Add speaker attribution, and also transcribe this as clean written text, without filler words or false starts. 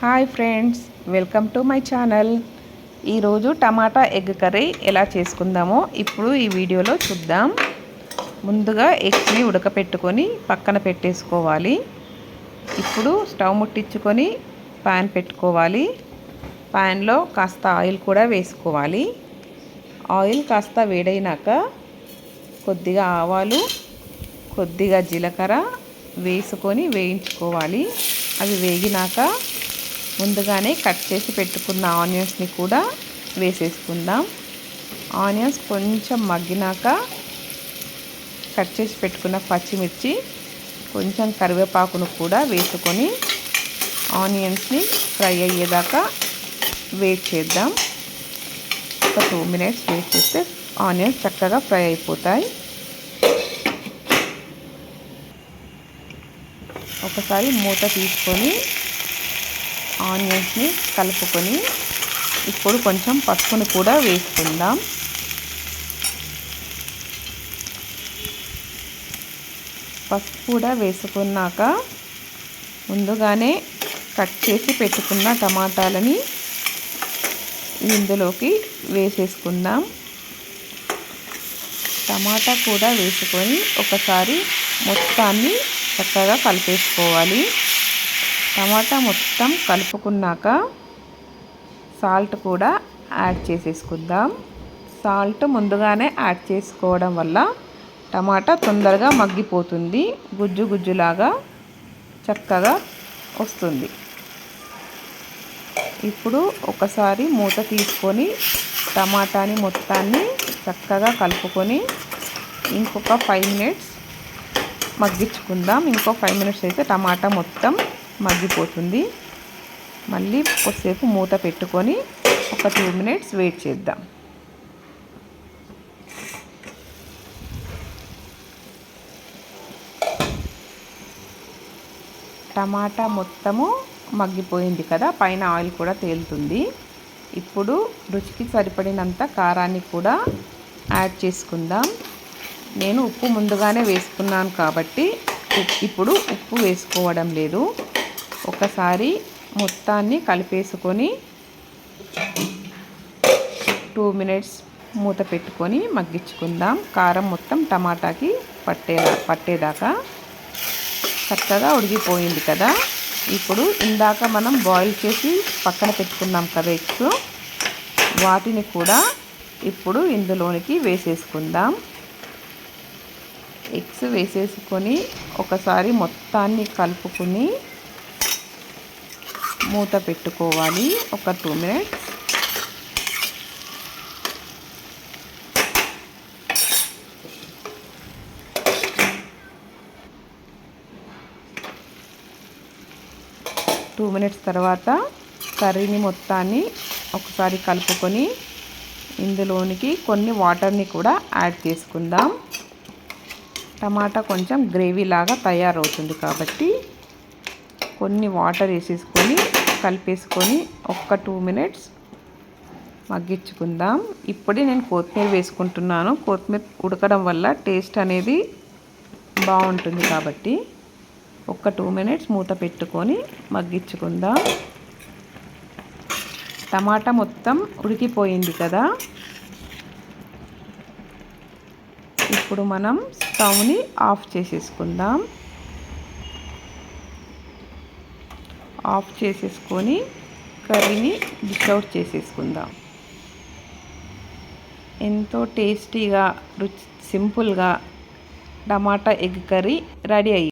Speaker 1: Hi friends, welcome to my channel. ఈరోజు tomato egg curry ఎలా చేసుకుందామో ఇప్పుడు ఈ వీడియోలో చూద్దాం. ముందుగా ఎగ్స్ని ఉడకపెట్టుకొని పక్కన పెట్టేసుకోవాలి. ఇప్పుడు స్టవ్ ముట్టించుకొని పాన్ పెట్టుకోవాలి. పాన్లో కాస్త ఆయిల్ కూడా వేసుకోవాలి. ఆయిల్ కాస్త వేడైనాక కొద్దిగా ఆవాలు, కొద్దిగా జీలకర్ర వేసుకొని వేయించుకోవాలి. అవి వేగినాక ముందుగానే కట్ చేసి పెట్టుకున్న ఆనియన్స్ని కూడా వేసేసుకుందాం. ఆనియన్స్ కొంచెం మగ్గినాక కట్ చేసి పెట్టుకున్న పచ్చిమిర్చి, కొంచెం కరివేపాకును కూడా వేసుకొని ఆనియన్స్ని ఫ్రై అయ్యేదాకా వెయిట్ చేద్దాం. ఒక 2 minutes వెయిట్ చేస్తే ఆనియన్స్ చక్కగా ఫ్రై అయిపోతాయి. ఒకసారి మూత తీసుకొని ఆనియన్స్ని కలుపుకొని ఇప్పుడు కొంచెం పసుపుని కూడా వేసుకుందాం. పసుపు కూడా వేసుకున్నాక ముందుగానే కట్ చేసి పెట్టుకున్న టమాటాలని ఇందులోకి వేసేసుకుందాం. టమాటా కూడా వేసుకొని ఒకసారి మొత్తాన్ని చక్కగా కలిపేసుకోవాలి. టమాటా మొత్తం కలుపుకున్నాక సాల్ట్ కూడా యాడ్ చేసేసుకుందాం. సాల్ట్ ముందుగానే యాడ్ చేసుకోవడం వల్ల టమాటా తొందరగా మగ్గిపోతుంది, గుజ్జు గుజ్జులాగా చక్కగా వస్తుంది. ఇప్పుడు ఒకసారి మూత తీసుకొని టమాటాని మొత్తాన్ని చక్కగా కలుపుకొని ఇంకొక 5 minutes మగ్గించుకుందాం. ఇంకో 5 minutes అయితే టమాటా మొత్తం మగ్గిపోతుంది. మళ్ళీ కొద్దిసేపు మూత పెట్టుకొని ఒక 2 minutes వెయిట్ చేద్దాం. టమాటా మొత్తము మగ్గిపోయింది కదా, పైన ఆయిల్ కూడా తేలుతుంది. ఇప్పుడు రుచికి సరిపడినంత కారాన్ని కూడా యాడ్ చేసుకుందాం. నేను ఉప్పు ముందుగానే వేసుకున్నాను కాబట్టి ఇప్పుడు ఉప్పు వేసుకోవడం లేదు. ఒకసారి మొత్తాన్ని కలిపేసుకొని 2 minutes మూత పెట్టుకొని మగ్గించుకుందాం. కారం మొత్తం టమాటాకి పట్టేదాకా. చక్కగా ఉడికిపోయింది కదా. ఇప్పుడు ఇందాక మనం బాయిల్ చేసి పక్కన పెట్టుకున్నాం కదా ఎగ్స్, వాటిని కూడా ఇప్పుడు ఇందులోనికి వేసేసుకుందాం. ఎగ్స్ వేసేసుకొని ఒకసారి మొత్తాన్ని కలుపుకొని మూత పెట్టుకోవాలి ఒక 2 minutes. టూ మినిట్స్ తర్వాత కర్రీని మొత్తాన్ని ఒకసారి కలుపుకొని ఇందులోనికి కొన్ని వాటర్ని కూడా యాడ్ చేసుకుందాం. టమాటా కొంచెం గ్రేవీ లాగా తయారవుతుంది కాబట్టి కొన్ని వాటర్ వేసేసుకొని కలిపేసుకొని ఒక్క 2 minutes మగ్గించుకుందాం. ఇప్పుడే నేను కొత్తిమీర వేసుకుంటున్నాను. కొత్తిమీర ఉడకడం వల్ల టేస్ట్ అనేది బాగుంటుంది కాబట్టి ఒక్క 2 minutes మూత పెట్టుకొని మగ్గించుకుందాం. టమాటా మొత్తం ఉడికిపోయింది కదా. ఇప్పుడు మనం స్టవ్ని ఆఫ్ చేసేసుకుందాం. ఆఫ్ చేసేసుకొని కర్రీని డిష్ అవుట్ చేసేసుకుందాం. ఎంతో టేస్టీగా సింపుల్గా టమాటా ఎగ్ కర్రీ రెడీ అయ్యింది.